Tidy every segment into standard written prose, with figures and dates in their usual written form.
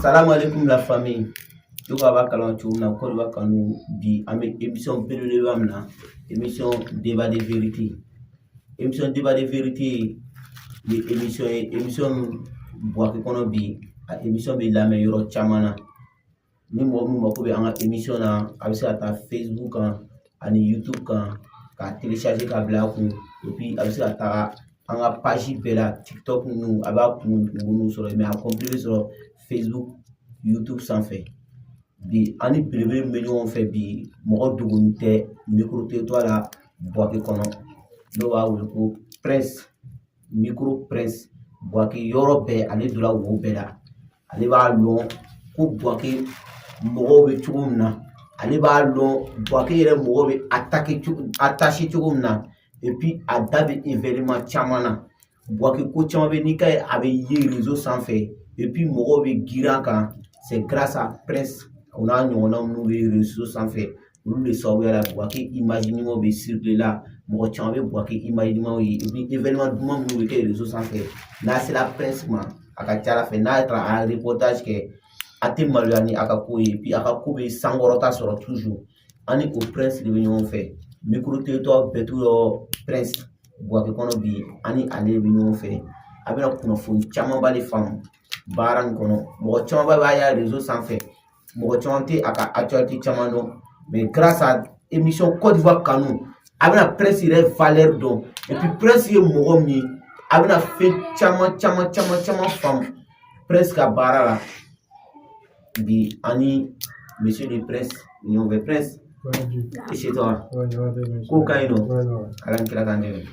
Salam alaikum la famille. Tout va calme, tout n'a pas de canou. Bi, avec émission Pédule Vamna, émission Débat de vérité. Émission Débat de vérité, émission Boaké Konobi, émission de la meilleure chamana. Ni moi, je vais émission avec à Facebook, à YouTube, à télécharger la blague, et puis avec à la page TikTok, nous, avec nous sur mais à compléter sur Facebook, YouTube sans fait. Bi ani belebele min bɛ ɲɔgɔn fɛ bi mɔgɔ dogonin tɛ micro tɛ to a la Buwake kɔnɔ n'o b'a wele ko Prince micro Prince Buwake yɔrɔ bɛɛ ale donna wo bɛɛ la ale b'a lɔn ko Buwake mɔgɔw bɛ cogo min na ale b'a lɔn Buwake yɛrɛ mɔgɔw bɛ attaché cogo min na et puis a da bɛ événement caman na Buwake ko caman bɛ n'i ka ye a bɛ ye réseau sanfɛ et puis mɔgɔw bɛ girin a kan c'est grâce à Prince on a ɲɔgɔnna minnu bɛ réseau sanfɛ olu de sababuya la Buwake image ɲumanw bɛ circuler la mɔgɔ caman bɛ Buwake image ɲumanw ye et puis événement duman minnu bɛ kɛ réseau sanfɛ n'a sera Prince ma a ka ca Ala fɛ n'a taara a reportage kɛ a tɛ maloya ni a ka ko ye puis a ka ko bɛ sankɔrɔta sɔrɔ toujours ani o Prince de bɛ ɲɔgɔn fɛ micro territoire bɛɛ t'u yɔrɔ Prince Buwake kɔnɔ bi ani ale de bɛ ɲɔgɔn fɛ a bɛna kunnafoni camanba de faamu baara nin kɔnɔ mɔgɔ camanba b'a ye réseau sanfɛ mɔgɔ caman tɛ a ka actualité caman dɔn mais grâce à émission Côte d'Ivoire kanu a bɛna Prince yɛrɛ valeur dɔn et puis Prince ye mɔgɔ min ye a bɛna fɛn caman faamu Prince ka baara la bi ani monsieur le Prince ɲɔgɔn fɛ Prince et chez toi ko ka ɲi nɔ ala ni kira k'an dɛmɛ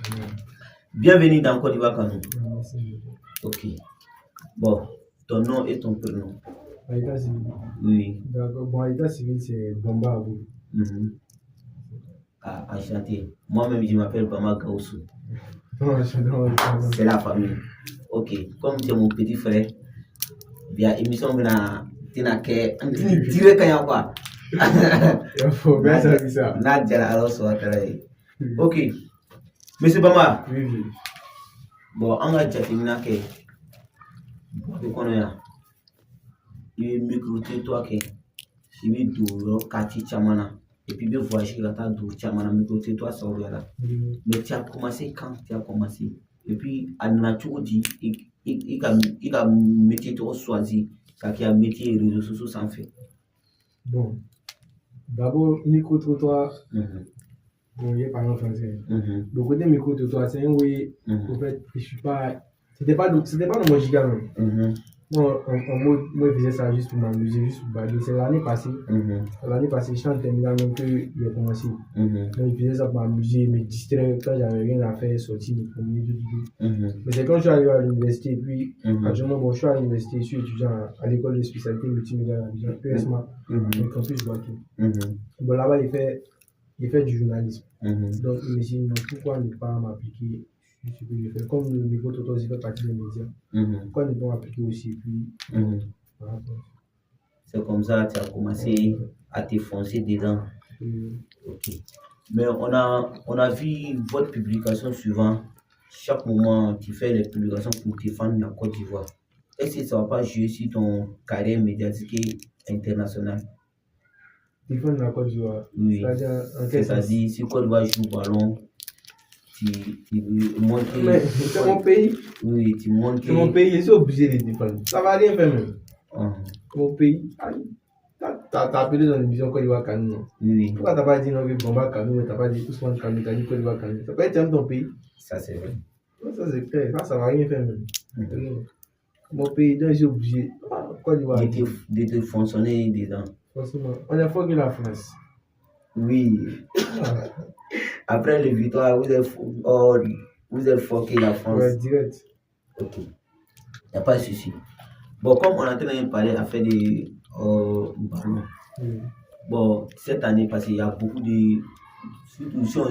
bienvenue dans Côte d'Ivoire kanu ok bon ton nom et ton prénom. Aïda Civil. Oui. D'accord. Bon, Aïda Civil, c'est Bamba Abou. Ah, enchanté. Moi-même, je m'appelle Bama Gaoussou. Non, c'est la famille. Ok. Comme tu es mon petit frère, via émission, tu n'as qu'à tirer quand quoi. Il faut bien ça. Nadja, alors, soit ok. Monsieur Bama. Oui. Bon, on va dire que il micro toi qui il est dur quartier chamana et puis bien voyager là t'as dur chamana micro toi ça là mais tu as commencé quand tu as commencé et puis à nature dit il a métier toi choisi ça qui a métier réseaux sociaux sans fait bon d'abord micro trottoir bon il est pas en français le côté micro trottoir c'est un oui en fait je suis pas c'était pas dans mon giga non. Moi, je faisais ça juste pour m'amuser, juste pour bailler. C'est l'année passée. L'année passée, je suis en terminale, donc j'ai commencé. Donc, je faisais ça pour m'amuser, me distraire quand j'avais rien à faire, sortir le premier tout. Mais c'est quand je suis arrivé à l'université, puis actuellement, bon, je suis à l'université, je suis étudiant à l'école de spécialité multimédia à l'Abidjan, PSMA, le campus Buwake. Bon, là-bas, il fait du journalisme. Donc, je me suis dit, pourquoi ne pas m'appliquer ce que je fais, comme le micro trottoir fait partie des médias. Pourquoi ne pas appliquer aussi puis voilà. C'est comme ça que tu as commencé à te foncer dedans. Ok. Mais on a vu votre publication suivante. Chaque moment, tu fais les publications pour défendre la Côte d'Ivoire. Est-ce que ça ne va pas jouer sur ton carrière médiatique internationale? Défendre la Côte d'Ivoire? Oui. C'est-à-dire, si Côte d'Ivoire joue ballon, tu montres. Mais c'est mon pays. Oui, tu montres. C'est mon pays, je suis obligé de défendre. Ça va rien faire même. Mon pays. T'as appelé dans l'émission Côte d'Ivoire Kanu. Oui. Pourquoi t'as pas dit non, Bamba Kanu, t'as pas dit Ousmane Kanu, t'as dit Côte d'Ivoire Kanu? Ça peut être ton pays. Ça c'est vrai. Ça c'est clair. Ça va rien faire même. Mon pays, donc je suis obligé. Côte d'Ivoire. De te fonctionner dedans. Forcément. On est fort que la France. Oui. Après les victoires, vous êtes fort que la France. Ouais, direct. Ok. Il n'y a pas de souci. Bon, comme on est en train de parler à faire des ballons. Bon, cette année passée, il y a beaucoup de. Surtout sur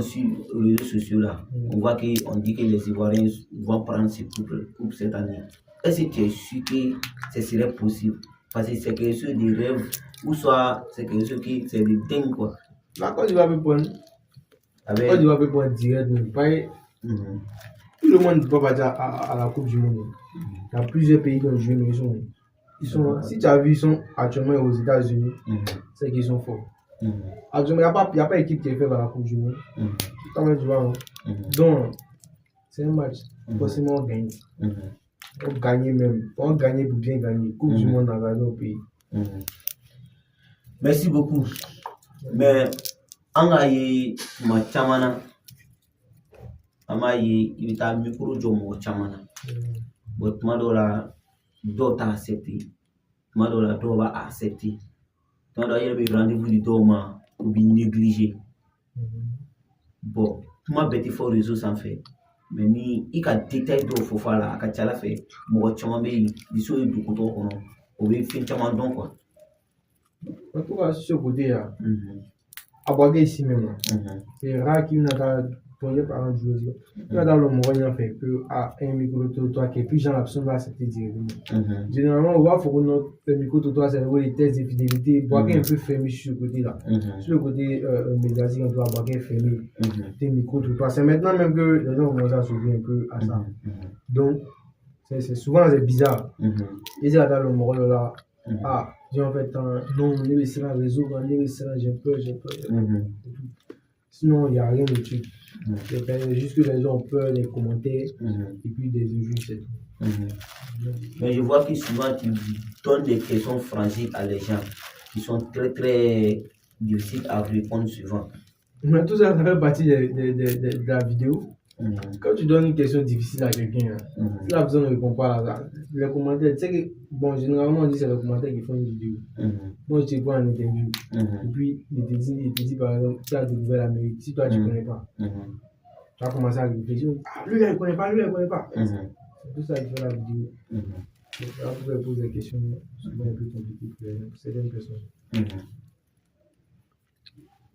les réseaux sociaux là, on voit qu'on dit que les Ivoiriens vont prendre ces coupes cette année. Est-ce que tu es sûr que ce serait possible? Parce que c'est quelque chose de rêve, ou soit c'est quelque chose qui c'est de dingue quoi. La Côte d'Ivoire peut prendre. La Côte d'Ivoire peut prendre direct, mais pas. Tout le monde ne peut pas dire à la Coupe du Monde. Il y a plusieurs pays qui ont joué, mais ils Si tu as vu, ils sont actuellement aux États-Unis, c'est qu'ils sont forts. Actuellement, il n'y a pas d'équipe qui est faite dans la Coupe du Monde. Tu vois, donc, c'est un match. Forcément, on gagne. On gagne même. On gagne pour bien gagner. Coupe du Monde dans nos pays. Merci beaucoup. Mais, on a eu ma chamana. On a eu un micro de mon chamana. Mais, madola, d'autres accepté. Madola, d'autres accepté. Donc, il y a eu rendez-vous du doma ou bien négligé. Bon, moi, petit fort réseau sans fait. Mais ni il ka détail do fofa la ka chala fait mo chama be biso du koto kono o be fin chama don quoi. En tout cas, sur ce côté là, aborder ici même, c'est rare qu'il n'y a pas de par un joueur. Il y a dans le moyen fait que à un micro toi qui est plus genre l'absence va accepter directement. Généralement, on va faire notre micro toi c'est les tests de fidélité, boire un peu fermé sur ce côté là. Sur le côté médiatique, on doit boire fermé tes micros toi. C'est maintenant même que les gens commencent à s'ouvrir un peu à ça. Donc, c'est souvent c'est bizarre. Et c'est dans le moyen là. Ah, j'ai en fait non, on est resté dans le réseau, on est resté là, j'ai peur. Sinon, il n'y a rien de truc. C'est juste que les gens ont peur des commentaires et puis des injures, c'est tout. Mais je vois que souvent tu donnes des questions franchies à les gens qui sont très très difficiles à répondre souvent. Mais tout ça, ça fait partie de la vidéo. Quand tu donnes une question difficile à quelqu'un, si la personne ne répond pas là, les commentaires, tu sais que, bon, généralement on dit c'est les commentaires qui font une vidéo. Moi je te vois en interview, et puis il te dit par exemple, tu as découvert l'Amérique, si toi tu ne connais pas, tu vas commencer à réfléchir, lui il ne connaît pas, c'est tout ça qui fait la vidéo. Là, vous pouvez poser des questions, souvent un peu compliquées pour certaines personnes.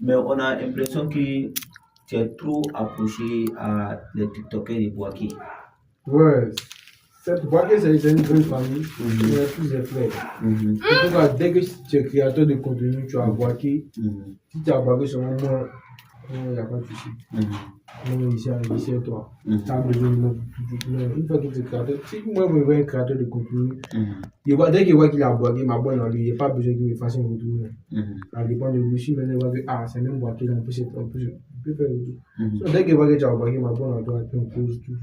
Mais on a l'impression que tu es trop approché à les TikTokers de Bouaké. Ouais, Bouaké c'est une grande famille, il y a tous des frères. En tout cas, dès que tu es créateur de contenu, tu as Bouaké. Si tu as Bouaké sur moi, il n'y a pas de souci. Non, ici c'est toi. Tu as besoin de moi. Une fois que tu es créateur, si moi je vois un créateur de contenu, dès qu'il voit qu'il a Bouaké, ma bonne en lui, il n'y a pas besoin qu'il me fasse un retour. Ça dépend de lui. Si maintenant il voit que c'est même Bouaké, on peut faire un retour. Dès qu'il voit que tu as Bouaké, ma bonne en toi, on pose tout.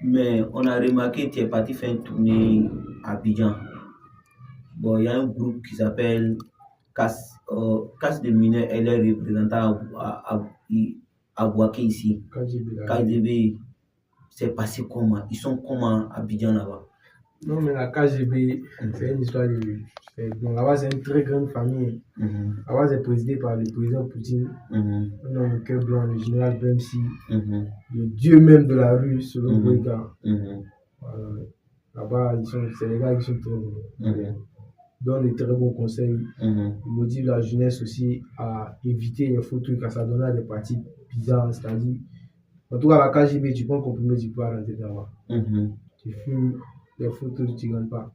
Mais on a remarqué que tu es parti faire une tournée à Abidjan. Bon, il y a un groupe qui s'appelle Casse de mineurs, elle est représentante à Bouaké ici. KGB, c'est passé comment? Ils sont comment à Abidjan là-bas? Non, mais la KGB, c'est une histoire de. Bon, là-bas, c'est une très grande famille. Là-bas, c'est présidé par le président Poutine. On a le cœur blanc, le général Bemsi, le dieu même de la rue, selon Boïka. Là-bas, c'est les gars qui sont très. Donnent des très bons conseils. Ils motivent la jeunesse aussi à éviter les faux trucs, à s'adonner à des parties bizarres. C'est-à-dire, en tout cas, la KGB, tu prends comprimé, tu peux rentrer là-bas. Tu fumes, les faux trucs, tu ne gagnes pas.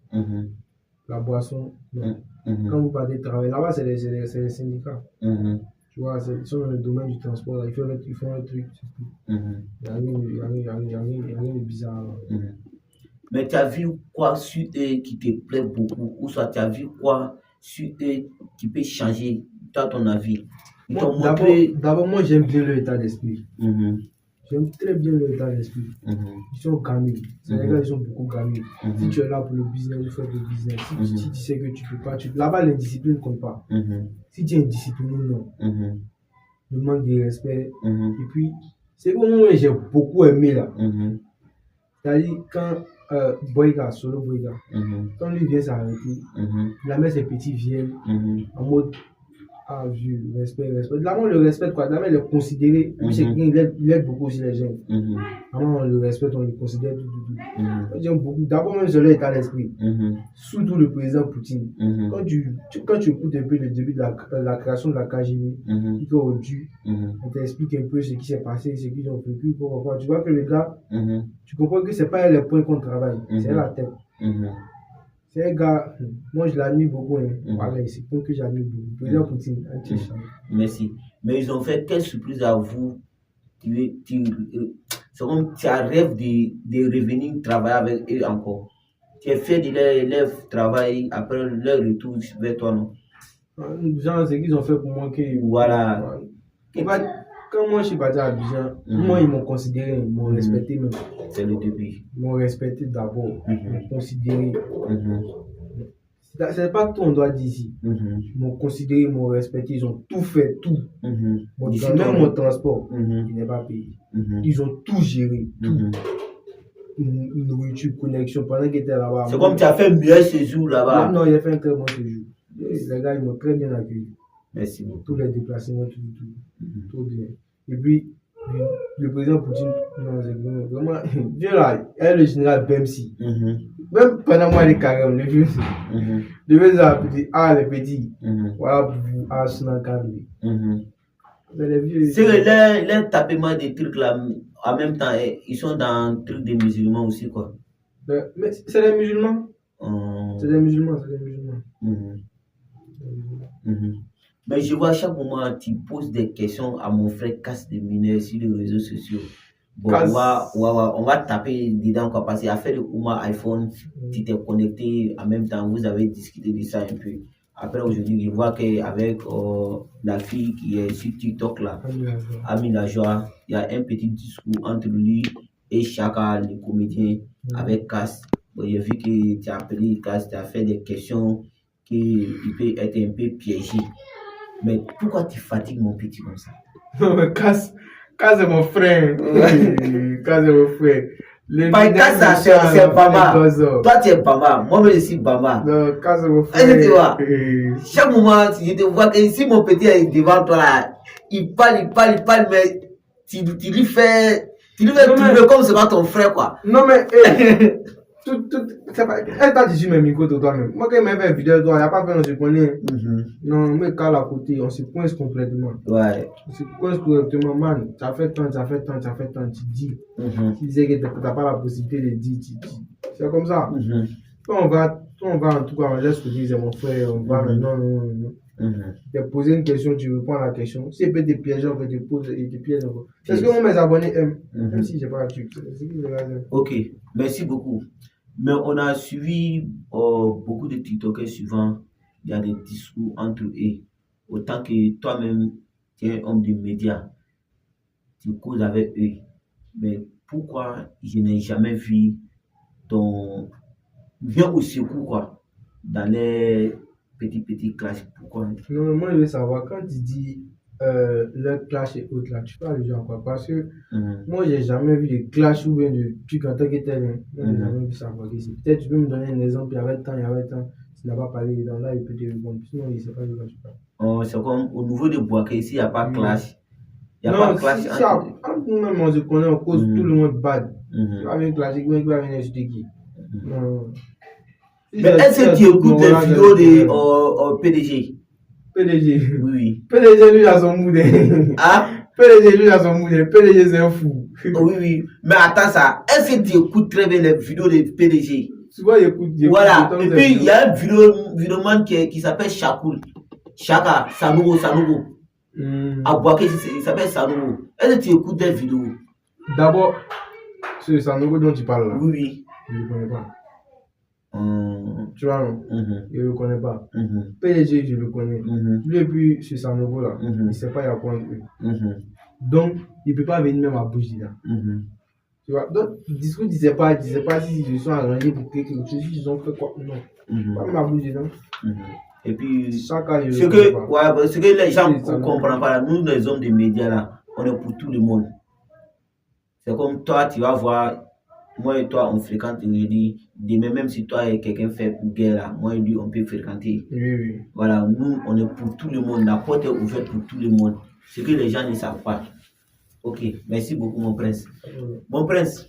La boisson, non. Quand vous partez travailler, là-bas, c'est les syndicats. Tu vois, ils sont dans le domaine du transport, là. Ils font un truc. Il n'y a rien de bizarre. Mais tu as vu quoi sur eux qui te plaît beaucoup, ou soit tu as vu quoi sur eux qui peut changer dans ton avis? D'abord, moi j'aime bien leur état d'esprit. J'aime très bien leur état d'esprit. Ils sont gamins. C'est les gars, ils sont beaucoup gamins. Si tu es là pour le business, tu fais le business. Si tu sais que tu peux pas, là-bas, l'indiscipline ne compte pas. Si tu es indiscipliné, non. Le manque de respect. Et puis, c'est que moi j'ai beaucoup aimé là. C'est-à-dire, quand Boïga, solo Boïga, quand lui vient s'arrêter, il amène ses petits vieux en mode vu, respect. Là, on le respecte quoi. Là, il est considéré. Il aide beaucoup aussi les jeunes. On le respecte, on le considère tout. J'aime beaucoup. D'abord, même sur l'état d'esprit. Surtout le président Poutine. Quand tu écoutes un peu le début de la création de la KGB, il on t'explique un peu ce qui s'est passé, ce qu'ils ont vécu, pourquoi. Tu vois que le gars, tu comprends que c'est pas les points qu'on travaille, c'est la tête. C'est un gars, moi je l'admire beaucoup. Voilà, c'est pour que j'admire beaucoup. Président Poutine, merci. Mais ils ont fait quelle surprise à vous? C'est comme tu as rêve de revenir travailler avec eux encore. Tu es fier de leur travail après leur retour vers toi, non? Genre, ce qu'ils ont fait pour moi, que Voilà. quand moi je suis parti à Abidjan, moi ils m'ont considéré, ils m'ont respecté même. C'est le début. Ils m'ont respecté d'abord, ils m'ont considéré. Mhm. C'est pas tout on doit dire ici. Mhm. Ils m'ont considéré, ils m'ont respecté, ils ont tout fait, tout. Mhm. Même mon transport, Mhm. il n'est pas payé. Mhm. Ils ont tout géré, tout. Mhm. Nourriture, connexion, pendant qu'ils étaient là-bas. C'est comme tu as fait un meilleur séjour là-bas. Non, il a fait un très bon séjour. Les gars, ils m'ont très bien accueilli. Merci beaucoup. Tous les déplacements, tout bien. Et puis, le président Poutine, non, c'est vraiment, Dieu là, elle, le général Bemsi. Même pendant moi, les carèmes, le vieux, le vieux, les petits, voilà, à Sunakari. C'est que les tapements des trucs là, en même temps, ils sont dans le truc des musulmans aussi, quoi. Mais c'est les musulmans. C'est des musulmans, c'est des musulmans. Mais je vois à chaque moment, tu poses des questions à mon frère Casse des mineurs sur les réseaux sociaux. Bon, on va taper dedans, quoi, parce qu'à faire le Ouma iPhone, tu t'es connecté en même temps, vous avez discuté de ça un peu. Après, aujourd'hui, je vois qu'avec la fille qui est sur TikTok, là, Ami la joie, il y a un petit discours entre lui et Chaka, le comédien, avec Casse. Bon, j'ai vu que tu as appelé Casse, tu as fait des questions qui peuvent être un peu piégées. Mais pourquoi tu fatigues mon petit comme ça? Non, mais Casse est mon frère. Casse est mon frère. Casse, c'est Bama. Toi, tu es Bama. Moi, je suis Bama. Non, Casse est mon frère. Tu vois, chaque moment, je te vois que si mon petit est devant toi, là, il parle, mais tu lui fais trouver comme c'est pas ton frère, quoi. Non, mais, elle t'a dit sur mes micros de toi-même. Moi, quand il m'a fait une vidéo de toi, il n'y a pas fait, on se connaît. Non, mais quand à côté, on se coince complètement. Ouais. On se coince complètement, man. Ça fait tant, tu dis. Tu disais que tu n'as pas la possibilité de dire, tu dis. C'est comme ça. Quand on va en tout cas, on laisse que c'est mon frère, on va, non. Tu as posé une question, tu réponds à la question. Si il peut te piéger, on peut te poser et te piéger encore. C'est ce que moi, mes abonnés aiment. Même si je n'ai pas la truc. Ok, merci beaucoup. Mais on a suivi beaucoup de TikTokers suivant. Il y a des discours entre eux. Autant que toi-même, tu es un homme de médias, tu causes avec eux. Mais pourquoi je n'ai jamais vu ton. Viens au secours, quoi, dans les petits clashs? Pourquoi? Non, moi, je veux savoir, quand tu dis le clash et autres, là, tu parles de gens, quoi. Parce que moi, j'ai jamais vu de clash ou bien de trucs en tant que tel. Moi, j'ai jamais vu ça. Peut-être tu peux me donner un exemple, il y avait temps. Tu n'as pas parlé dedans, là, il peut te répondre. Sinon, il ne sait pas de quoi tu parles. C'est comme au niveau de Boaké, ici, il n'y a pas de clash. Il n'y a non, pas de clash entre nous-mêmes, on se connaît, on cause tout le monde bad. Tu vas venir classique, mais tu vas venir insulter qui? Non. Mais est-ce que tu écoutes les vidéos de PDG? PDG. Oui. PDG, lui, a son mood. Ah? PDG, lui, a son mood. PDG, c'est un fou. Oui. Mais attends ça. Est-ce que tu écoutes très bien les vidéos de PDG? Souvent, j'écoute. Voilà. Et puis, il y a un vidéoman qui s'appelle Chakoul. Chaka, Sanogo. À Boaké, il s'appelle Sanogo. Est-ce que tu écoutes des vidéos? D'abord, c'est Sanogo dont tu parles là. Oui. Je ne le connais pas. Tu vois, non? Je ne le connais pas. PDG, je le connais. Lui, et puis, ce Sanogo là, il ne sait pas y a quoi entre eux. Donc, il ne peut pas venir même à bouche dedans. Tu vois, donc, le discours ne disait pas si ils sont arrangés pour quelque chose, ils ont fait quoi. Non. Pas même à bouche dedans. Et puis, Chacun, ce que les gens ne comprennent pas, nous, les hommes des médias, là, on est pour tout le monde. C'est comme toi, tu vas voir, moi et toi, on fréquente, je dis, demain, même si toi et quelqu'un fait pour guerre, là, moi et lui, on peut fréquenter. Oui. Voilà, nous, on est pour tout le monde. La porte est ouverte pour tout le monde. Ce que les gens ne savent pas. Ok, merci beaucoup, mon prince. Mon prince,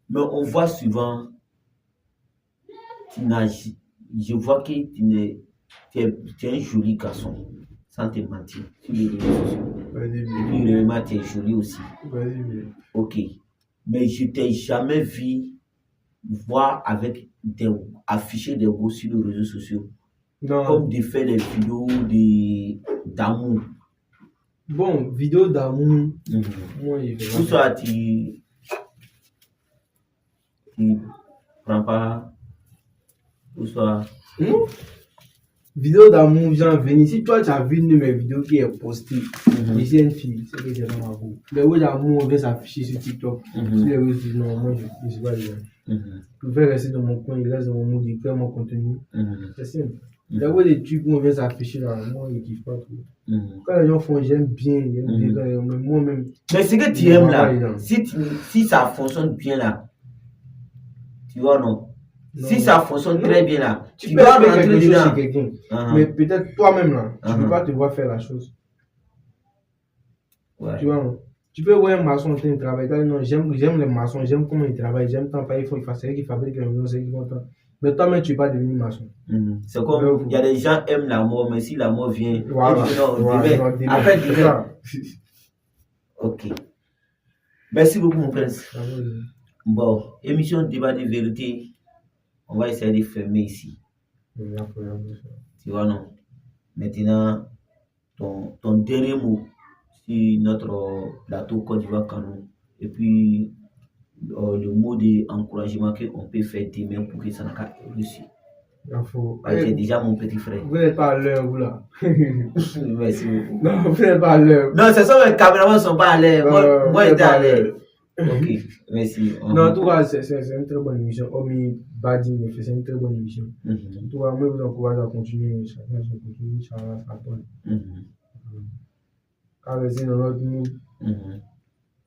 mais on voit souvent, je vois que tu es un joli garçon, sans te mentir. Sur les réseaux sociaux. Et puis, vraiment, tu es joli aussi. Ok, mais je ne t'ai jamais vu voir avec afficher des mots sur les réseaux sociaux. Non. Comme de faire des vidéos d'amour. Bon, vidéo d'amour. Moi, il tout ça, tu prends pas Ou soit. Vidéo d'amour, genre, venir. Si toi, tu as vu une de mes vidéos qui est postée, et c'est une fille, c'est que c'est dans ma go. Les mots d'amour, on vient s'afficher sur TikTok. Sur les réseaux, non, moi, je ne sais pas les gens. Je préfère rester dans mon coin, il reste dans mon mode, il crée mon contenu. C'est simple. Les mots des trucs où on vient s'afficher là, moi, je ne kiffe pas trop. Quand les gens font, j'aime bien, moi-même. Mais ce que tu aimes là, si ça fonctionne bien là, tu vois, non? Si ça fonctionne très bien là, tu peux faire quelque chose chez quelqu'un, mais peut-être toi-même là, tu ne peux pas te voir faire la chose. Tu vois, non? Tu peux voir un maçon en train de travailler, non, j'aime les maçons, j'aime comment ils travaillent, j'aime tant pas, il faut c'est eux qui fabriquent les maisons, c'est eux qui font tant. Mais toi-même, tu ne peux pas devenir maçon. C'est comme, il y a des gens qui aiment la mort, mais si la mort vient, voilà, après, ok. Merci beaucoup, mon prince. Bon, émission débat de vérité, on va essayer de fermer ici. Tu vois, non? Maintenant, ton dernier mot sur notre plateau Côte d'Ivoire Canon, et puis le mot d'encouragement qu'on peut faire demain pour que ça n'a pas réussi. C'est déjà mon petit frère. Vous n'êtes pas à l'heure, vous là. Merci beaucoup. Non, vous n'êtes pas à l'heure. Non, c'est ça, mes caméramans ne sont pas à l'heure. Moi, j'étais à l'heure. Ok, merci. Non, en tout cas, c'est une très bonne émission. Omi Badi, c'est une très bonne émission. En tout cas, moi, je vous encourage à continuer. Chacun son contenu, Inch'Allah, ça donne. Quand vous êtes dans notre mood,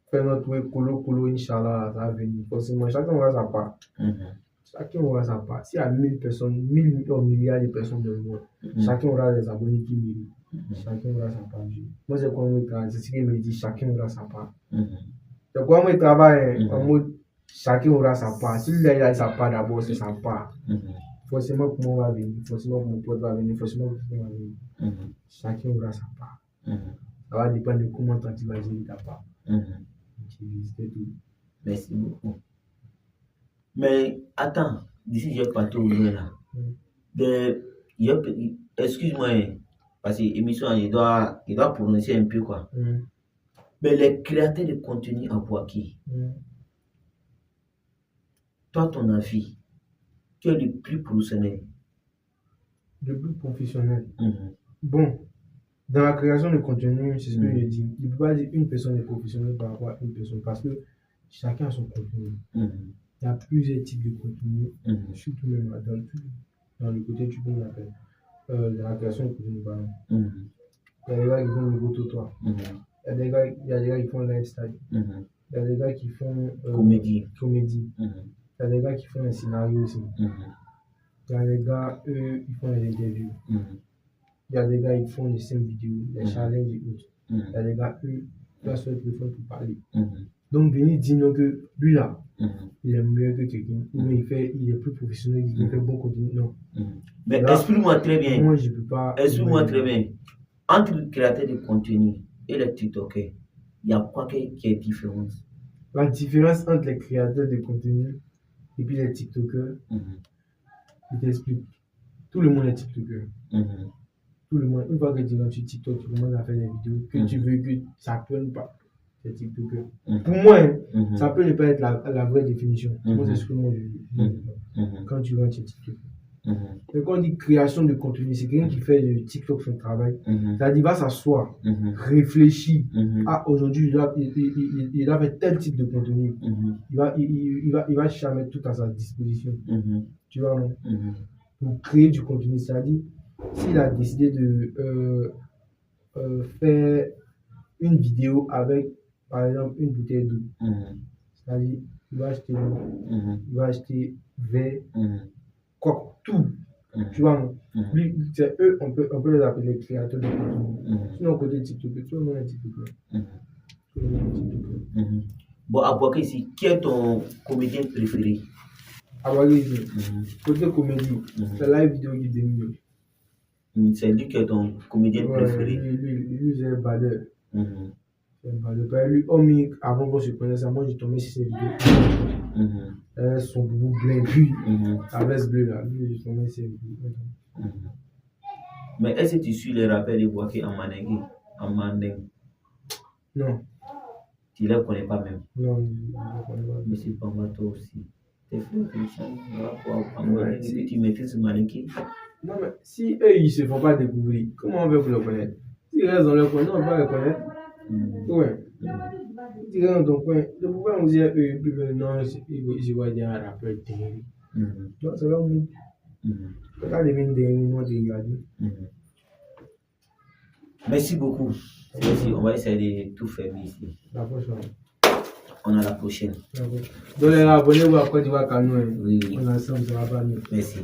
faire notre way, colo, Inch'Allah, ça va venir. Forcément, chacun aura sa part. Chacun aura sa part. S'il y a 1000 personnes, 1000 milliards de personnes dans le monde, chacun aura les abonnés qui méritent. Chacun aura sa part. Moi, c'est comme c'est ce qu'il me dit, chacun aura sa part. Donc, quand on travaille en mode chacun aura sa part. Si lui a sa part d'abord, c'est sa part. Forcément, pour moi, va venir. Forcément, pour mon pote va venir. Forcément, pour moi, va venir. Chacun aura sa part. Ça va dépendre de comment tu vas gérer ta part. C'était tout. Merci beaucoup. Mais attends, d'ici j'ai pas tout ouvert là. Excuse-moi, parce que l'émission, il doit prononcer un peu quoi. Mais les créateurs de contenu à Boaké, toi, ton avis, tu es le plus professionnel. Le plus professionnel. Bon, dans la création de contenu, c'est ce que je dis. Il ne peut pas dire une personne est professionnelle par rapport à une personne parce que chacun a son contenu. Il y a plusieurs types de contenu, surtout même dans le côté du qu'on appelle de la création de contenu. Il y a des gars qui font le rototoir. Il y a des gars qui font lifestyle. Il y a des gars qui font comédie. Il y a des gars qui font un scénario aussi. Il y a des gars, eux, ils font des interviews. Il y a des gars qui font des scènes vidéo, des challenges et autres. Il y a des gars, eux, qui ont sur le téléphone pour parler. Donc, venir dire que lui là, il est meilleur que quelqu'un, ou il est plus professionnel, il fait bon contenu. Non. Mais explique-moi très bien. Moi, je ne peux pas. Explique-moi très bien. Entre le créateur de contenu et les TikTokers, il y a quoi qui est différence? La différence entre les créateurs de contenu et puis les TikTokers, je t'explique. Tout le monde est TikToker. Tout le monde, une fois que tu es sur TikTok, tu commences à faire des vidéos que tu veux que ça ne prenne pas. C'est TikToker. Pour moi, ça peut ne pas être la vraie définition. Moi, c'est ce que moi je dis. Quand tu rentres sur TikTok. Mais quand on dit création de contenu, c'est quelqu'un qui fait de TikTok son travail. C'est-à-dire, il va s'asseoir, réfléchir. Ah, aujourd'hui, il doit faire tel type de contenu. Il va chercher à mettre tout à sa disposition. Tu vois, non? Pour créer du contenu. C'est-à-dire, s'il a décidé de faire une vidéo avec, par exemple, une bouteille d'eau, c'est-à-dire, il va acheter l'eau, il va acheter verre, quoi, tout. Tu vois, lui, c'est eux, on peut les appeler créateurs de contenu. Sinon, côté TikTok, tout le monde est TikTok. Bon, à Boaké ici, qui est ton comédien préféré? À Boaké ici, côté comédie, c'est live vidéo qui dénigre. C'est lui qui est ton comédien préféré. Lui, c'est Bader. Lui, Omi, avant qu'on se connaisse, moi, j'ai tombé sur ses vidéos. Son boubou bleu, puis, avec ce bleu là, lui, j'ai tombé sur ses vidéos. Mais est-ce que tu suis les rappels de Boaké en Mandeng? Non. Tu ne les connais pas même? Non, je ne les connais pas. Monsieur Pambato aussi. Tu maîtrises Maliki. Non, mais si eux, ils se font pas découvrir, comment on va le connaître? S'ils restent dans leur coin, non, on va le connaître. Ouais. S'ils restent dans ton coin, le pouvoir nous dire, eux, puis non, je vois des rappeurs terribles. Donc, c'est leur mot. Quand tu as des mots de regarder. Merci beaucoup. Merci. On va essayer de tout faire ici. La prochaine. On a la prochaine. Donc, les abonnés, vous après, tu vois, quand nous, Oui. on est ensemble, ça va pas mieux. Merci.